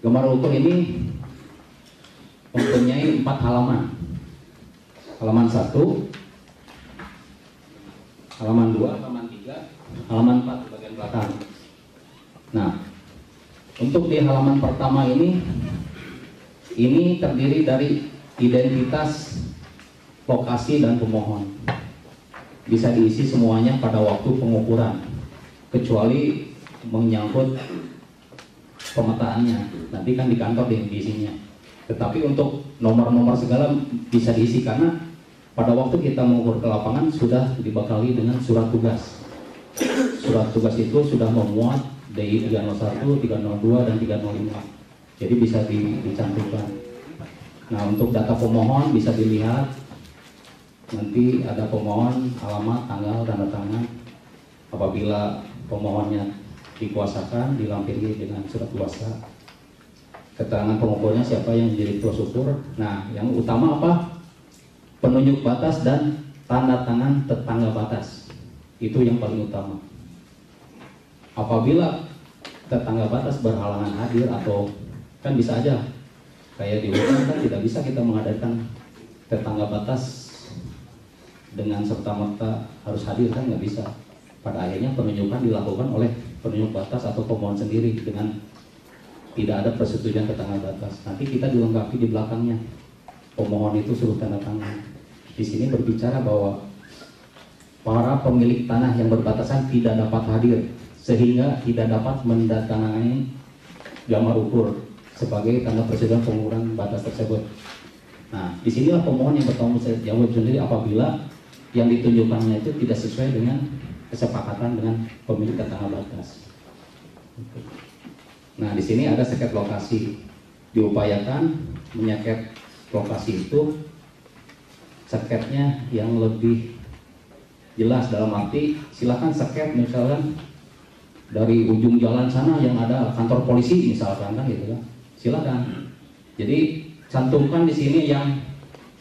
Gambar ukur ini mempunyai 4 halaman. Halaman 1, halaman 2, halaman 3, halaman 4 di bagian belakang. Nah, untuk di halaman pertama ini terdiri dari identitas, lokasi, dan pemohon. Bisa diisi semuanya pada waktu pengukuran, kecuali menyangkut pemetaannya. Nanti kan di kantor diisinya. Tetapi untuk nomor-nomor segala bisa diisi karena pada waktu kita mengukur ke lapangan sudah dibekali dengan surat tugas. Surat tugas itu sudah memuat DI 301, 302, dan 305. Jadi bisa dicantumkan. Nah, untuk data pemohon bisa dilihat. Nanti ada pemohon, alamat, tanggal, tanda tangan. Apabila pemohonnya dikuasakan, dilampiri dengan surat kuasa. Keterangan pengukurnya siapa yang menjadi prosukur. Nah, yang utama apa? Penunjuk batas dan tanda tangan tetangga batas. Itu yang paling utama. Apabila tetangga batas berhalangan hadir atau kan bisa aja kayak di hutan kan tidak bisa kita mengadakan tetangga batas dengan serta-merta harus hadir, kan nggak bisa. Pada akhirnya penunjukan dilakukan oleh penunjuk batas atau pemohon sendiri dengan tidak ada persetujuan tetangga batas. Nanti kita dilengkapi di belakangnya. Pemohon itu suruh tanda tangan. Di sini berbicara bahwa para pemilik tanah yang berbatasan tidak dapat hadir sehingga tidak dapat mendatangani gambar ukur sebagai tanda persetujuan pengukuran batas tersebut. Nah, disinilah pemohon yang bertanggung jawab sendiri apabila yang ditunjukkannya itu tidak sesuai dengan kesepakatan dengan pemilik tetangga batas. Nah, di sini ada seket lokasi. Diupayakan menyeket lokasi itu seketnya yang lebih jelas, dalam arti silakan seket misalkan dari ujung jalan sana yang ada kantor polisi misalkan, kan gitu kan. Silakan. Jadi cantumkan di sini yang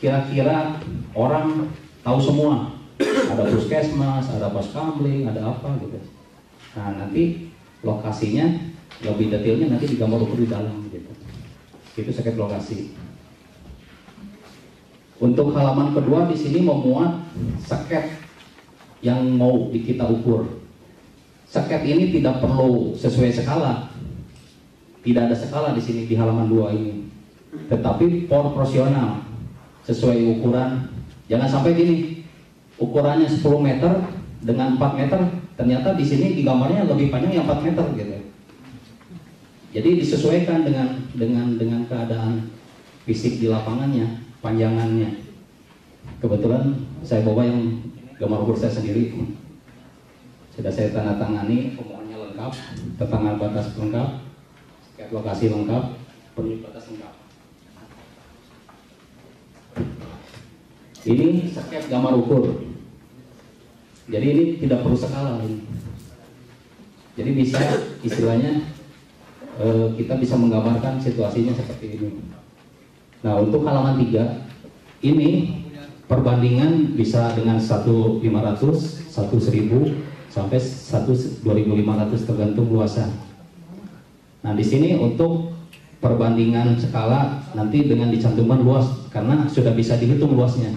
kira-kira orang tahu semua. Ada puskesmas, ada pos kamling, ada apa gitu. Nah, nanti lokasinya lebih detailnya nanti digambar ukur di dalam gitu. Itu seket lokasi. Untuk halaman kedua di sini memuat seket yang mau kita ukur. Seket ini tidak perlu sesuai skala. Tidak ada skala di sini di halaman 2 ini. Tetapi proporsional sesuai ukuran. Jangan sampai gini. Ukurannya 10 meter dengan 4 meter, ternyata di sini di gambarnya lebih panjang yang 4 meter gitu. Jadi disesuaikan dengan keadaan fisik di lapangannya, panjangannya. Kebetulan saya bawa yang gambar ukur saya sendiri. Sudah saya tanda tangani, pemohonnya lengkap, tetangga batas lengkap, seket lokasi lengkap, penunjuk batas lengkap. Ini seket gambar ukur. Jadi ini tidak perlu skala ini. Jadi bisa istilahnya kita bisa menggambarkan situasinya seperti ini. Nah, untuk halaman 3 ini perbandingan bisa dengan 1.500, 1.000 sampai 2.500 tergantung luasan. Nah, di sini untuk perbandingan skala nanti dengan dicantumkan luas karena sudah bisa dihitung luasnya.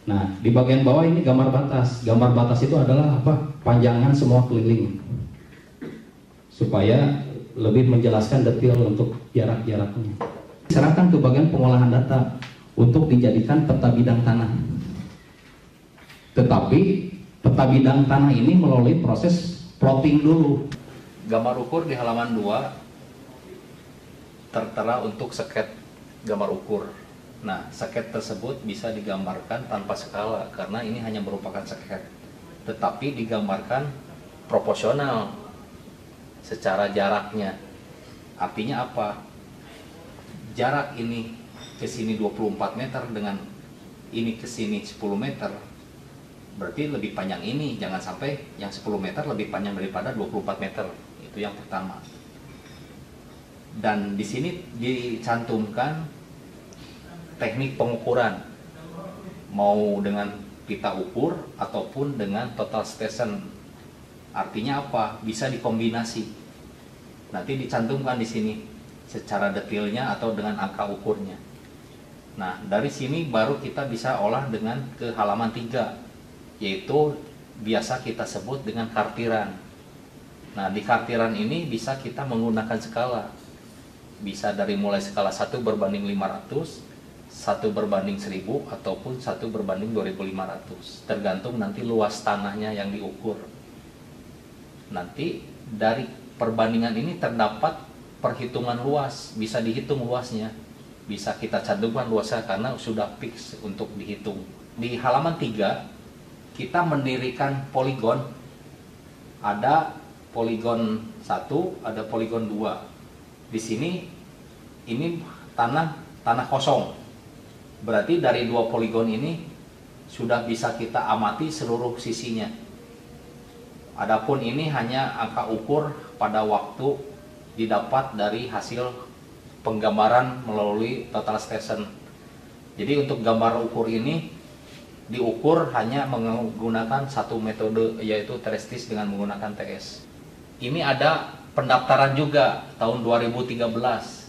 Nah, di bagian bawah ini gambar batas. Gambar batas itu adalah apa? Panjangan semua keliling. Supaya lebih menjelaskan detail untuk jarak-jaraknya. Diserahkan ke bagian pengolahan data untuk dijadikan peta bidang tanah. Tetapi peta bidang tanah ini melalui proses plotting dulu. Gambar ukur di halaman 2 tertera untuk seket gambar ukur. Nah, seket tersebut bisa digambarkan tanpa skala karena ini hanya merupakan seket, tetapi digambarkan proporsional secara jaraknya. Artinya apa? Jarak ini ke sini 24 meter dengan ini ke sini 10 meter. Berarti lebih panjang ini, jangan sampai yang 10 meter lebih panjang daripada 24 meter. Itu yang pertama. Dan di sini dicantumkan teknik pengukuran, mau dengan pita ukur ataupun dengan total station. Artinya apa? Bisa dikombinasi. Nanti dicantumkan di sini secara detailnya atau dengan angka ukurnya. Nah, dari sini baru kita bisa olah dengan ke halaman 3, yaitu biasa kita sebut dengan kartiran. Nah, di kartiran ini bisa kita menggunakan skala. Bisa dari mulai skala 1/500, 1/1000, ataupun 1/2500. Tergantung nanti luas tanahnya yang diukur. Nanti dari perbandingan ini terdapat perhitungan luas, bisa dihitung luasnya. Bisa kita cantumkan luasnya karena sudah fix untuk dihitung. Di halaman 3 kita mendirikan poligon. Ada poligon 1, ada poligon 2. Di sini ini tanah kosong. Berarti dari 2 poligon ini sudah bisa kita amati seluruh sisinya. Adapun ini hanya angka ukur pada waktu didapat dari hasil penggambaran melalui total station. Jadi untuk gambar ukur ini diukur hanya menggunakan satu metode, yaitu terrestis dengan menggunakan TS. Ini ada pendaftaran juga tahun 2013.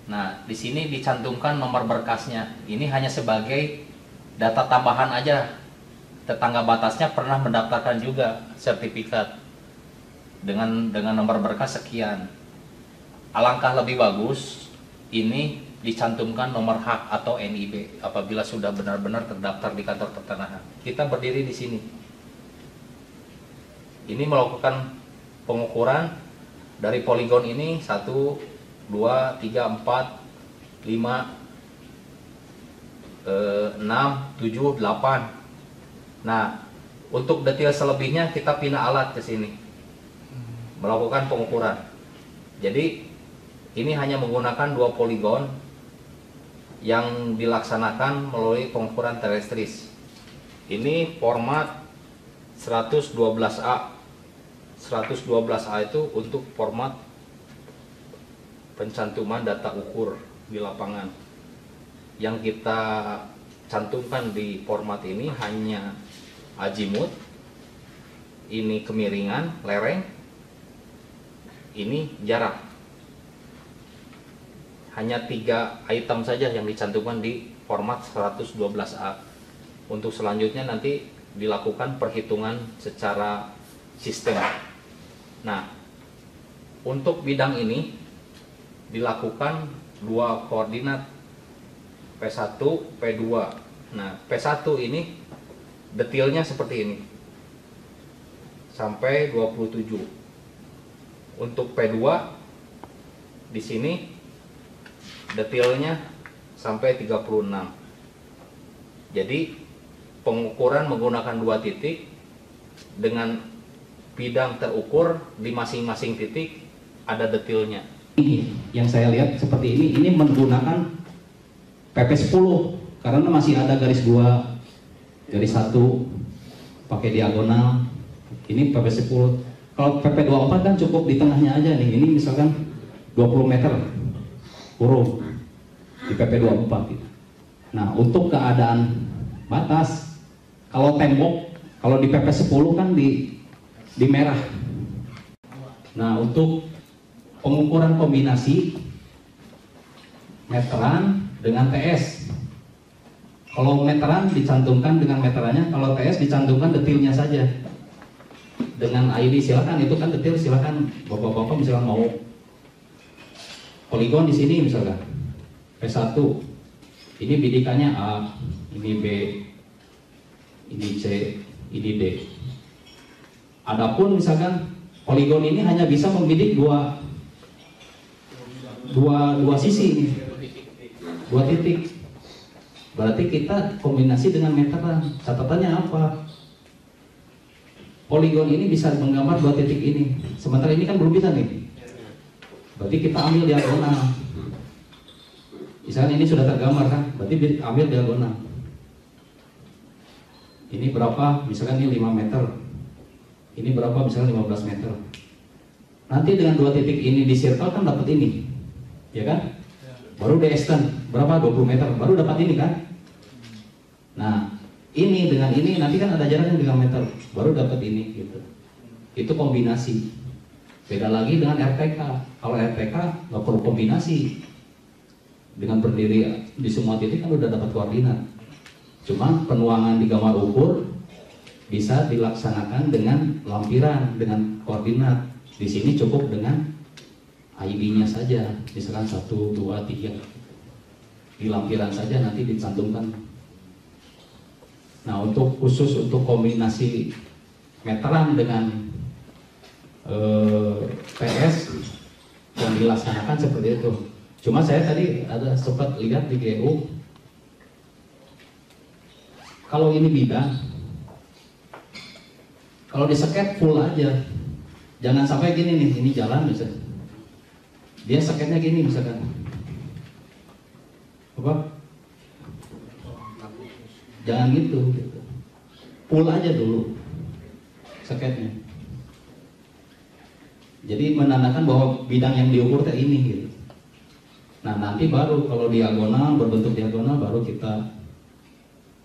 Nah, di sini dicantumkan nomor berkasnya. Ini hanya sebagai data tambahan aja. Tetangga batasnya pernah mendaftarkan juga sertifikat dengan nomor berkas sekian. Alangkah lebih bagus ini dicantumkan nomor hak atau NIB apabila sudah benar-benar terdaftar di kantor pertanahan. Kita berdiri di sini. Ini melakukan pengukuran dari poligon ini 1, 2, 3, 4, 5, 6, 7, 8. Nah, untuk detail selebihnya kita pindah alat ke sini melakukan pengukuran. Jadi ini hanya menggunakan 2 poligon yang dilaksanakan melalui pengukuran terrestris. Ini format 112A. 112A itu untuk format pencantuman data ukur di lapangan. Yang kita cantumkan di format ini hanya azimut, ini kemiringan, lereng, ini jarak. Hanya 3 item saja yang dicantumkan di format 112A. Untuk selanjutnya nanti dilakukan perhitungan secara sistem. Nah, untuk bidang ini dilakukan 2 koordinat P1, P2. Nah, P1 ini detailnya seperti ini sampai 27. Untuk P2 di sini detailnya sampai 36. Jadi pengukuran menggunakan 2 titik dengan bidang terukur di masing-masing titik ada detailnya. Ini yang saya lihat seperti ini menggunakan PP10 karena masih ada garis 2, garis 1 pakai diagonal. Ini PP10. Kalau PP24 kan cukup di tengahnya aja nih. Ini misalkan 20 meter huruf di PP24 gitu. Nah, untuk keadaan batas, kalau tembok, kalau di PP10 kan di merah. Nah, untuk pengukuran kombinasi meteran dengan TS. Kalau meteran dicantumkan dengan meterannya, kalau TS dicantumkan detailnya saja. Dengan ID silakan, itu kan detail, silakan bapak-bapak misalkan mau poligon di sini misalkan P1, ini bidikannya A, ini B, ini C, ini D. Adapun misalkan poligon ini hanya bisa membidik dua sisi, 2 titik. Berarti kita kombinasi dengan meteran. Catatannya apa? Poligon ini bisa menggambar 2 titik ini. Sementara ini kan belum bisa nih. Berarti kita ambil diagonal. Misalnya ini sudah tergambar kan, berarti ambil diagonal. Ini berapa? Misalkan ini 5 meter. Ini berapa? Misalnya 15 meter. Nanti dengan 2 titik ini di circle kan dapat ini. Ya kan? Baru di extend. Berapa? 20 meter. Baru dapat ini kan? Nah, ini dengan ini nanti kan ada jaraknya 3 meter. Baru dapat ini gitu. Itu kombinasi. Beda lagi dengan RTK. Kalau RTK nggak perlu kombinasi, dengan berdiri di semua titik kan udah dapat koordinat. Cuman penuangan di gambar ukur bisa dilaksanakan dengan lampiran, dengan koordinat. Di sini cukup dengan ID-nya saja, misalkan 1, 2, 3. Di lampiran saja nanti dicantumkan. Nah, untuk khusus untuk kombinasi meteran dengan PS yang dilaksanakan seperti itu. Cuma saya tadi ada sempat lihat di GU, kalau ini bidang, kalau diseket full aja, jangan sampai gini nih, ini jalan misalnya, dia seketnya gini misalkan, apa? Jangan gitu. Full aja dulu seketnya. Jadi menandakan bahwa bidang yang diukur teh ini gitu. Nah, nanti baru kalau diagonal, berbentuk diagonal, baru kita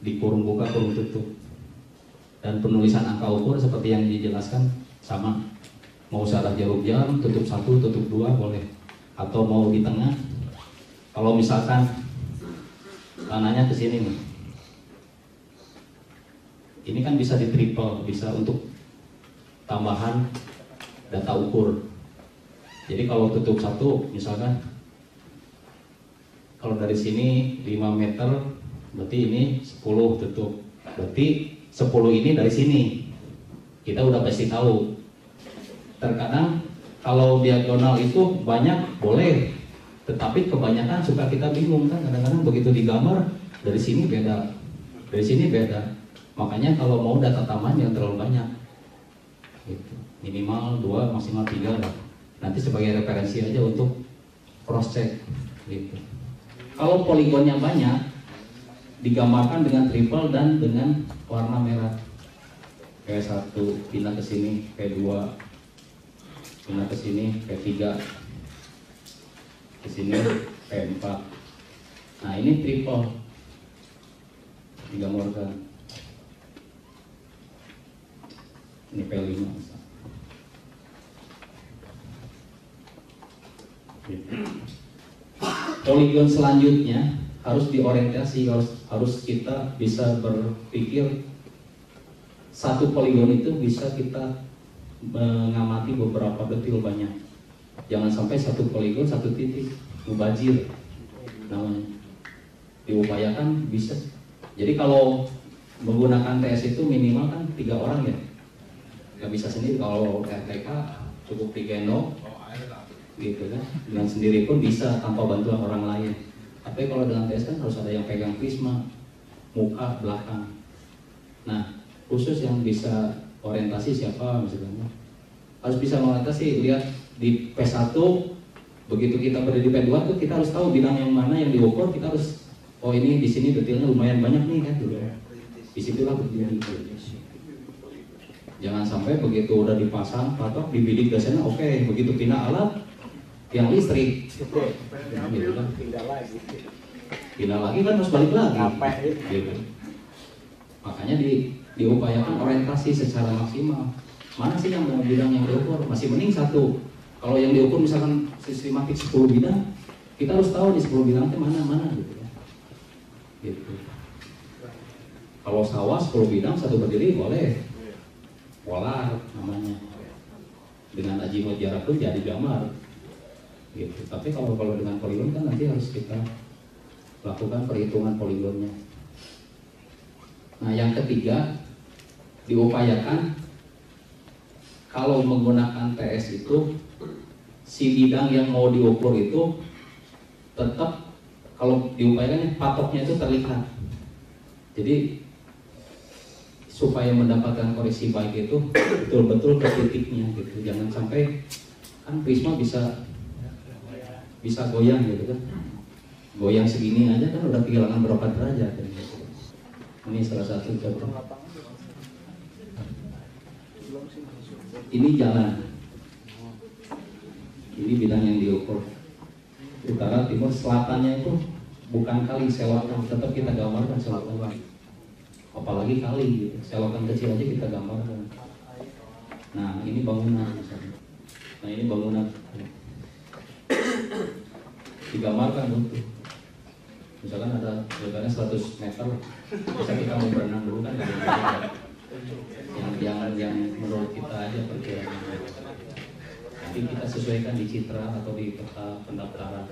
di kurung buka, kurung tutup. Dan penulisan angka ukur seperti yang dijelaskan sama. Mau syarat jarum jam, tutup 1, tutup 2 boleh. Atau mau di tengah. Kalau misalkan tanahnya ke sini nih. Ini kan bisa di triple, bisa untuk tambahan data ukur. Jadi kalau tutup 1 misalkan, kalau dari sini 5 meter, berarti ini 10 tutup. Berarti 10 ini dari sini. Kita udah pasti tahu. Terkadang kalau diagonal itu banyak boleh, tetapi kebanyakan suka kita bingung kan. Kadang-kadang begitu digambar dari sini beda, dari sini beda. Makanya kalau mau data tambahan yang terlalu banyak, gitu. Minimal 2, maksimal 3 lah. Nanti sebagai referensi aja untuk cross check, gitu. Kalau poligonnya banyak, digambarkan dengan triple dan dengan warna merah. P1 pindah ke sini, P2 pindah ke sini, P3 ke sini, P4. Nah, ini triple digambarkan. Ini P5. Poligon selanjutnya harus diorientasi, harus kita bisa berpikir satu poligon itu bisa kita mengamati beberapa detil banyak. Jangan sampai satu poligon satu titik mubazir namanya. Diupayakan bisa. Jadi kalau menggunakan TS itu minimal kan 3 orang ya. Nggak bisa sendiri. Kalau RTK cukup digendong gitu kan, dengan sendiri pun bisa tanpa bantuan orang lain. Tapi kalau dengan TS kan harus ada yang pegang prisma, muka, belakang. Nah, khusus yang bisa orientasi siapa misalnya, harus bisa orientasi. Lihat di P1, begitu kita berada di P2 tuh kita harus tahu bidang yang mana yang diukur. Kita harus, oh ini di sini detailnya lumayan banyak nih kan, gitu. Disitulah berdiri. Jangan sampai begitu udah dipasang patok dibidik ke sana, oke, begitu pindah alat yang listrik, gitu kan. Pindah lagi kan harus balik lagi, gitu. Makanya diupayakan orientasi secara maksimal. Mana sih yang mau bidang yang diukur? Masih mending 1. Kalau yang diukur misalkan sistematik 10 bidang, kita harus tahu di 10 bidang itu mana gitu ya. Gitu. Kalau sawah 10 bidang 1 berdiri boleh. Polar namanya. Dengan azimut jarak pun jadi gambar. Gitu. Tapi kalau dengan poligon kan nanti harus kita lakukan perhitungan poligonnya. Nah, yang ketiga, diupayakan kalau menggunakan TS itu si bidang yang mau diukur itu tetap, kalau diupayakan patoknya itu terlihat. Jadi supaya mendapatkan koreksi baik itu betul-betul ke titiknya gitu. Jangan sampai kan prisma bisa goyang gitu kan. Goyang segini aja kan udah kehilangan berapa derajat gitu. Ini salah satu contoh. Ini jalan. Ini bidang yang diukur. Utara, timur, selatannya itu bukan kali, selokan. Tetap kita gambarkan selokan. Apalagi kali gitu. Selokan kecil aja kita gambarkan. Nah, ini bangunan misalnya. Nah ini bangunan digambarkan untuk misalkan ada lebarnya 100 meter, bisa kita mau berenang dulu kan, yang menurut kita aja perkiraan. Nanti kita sesuaikan di citra atau di peta pendaftaran.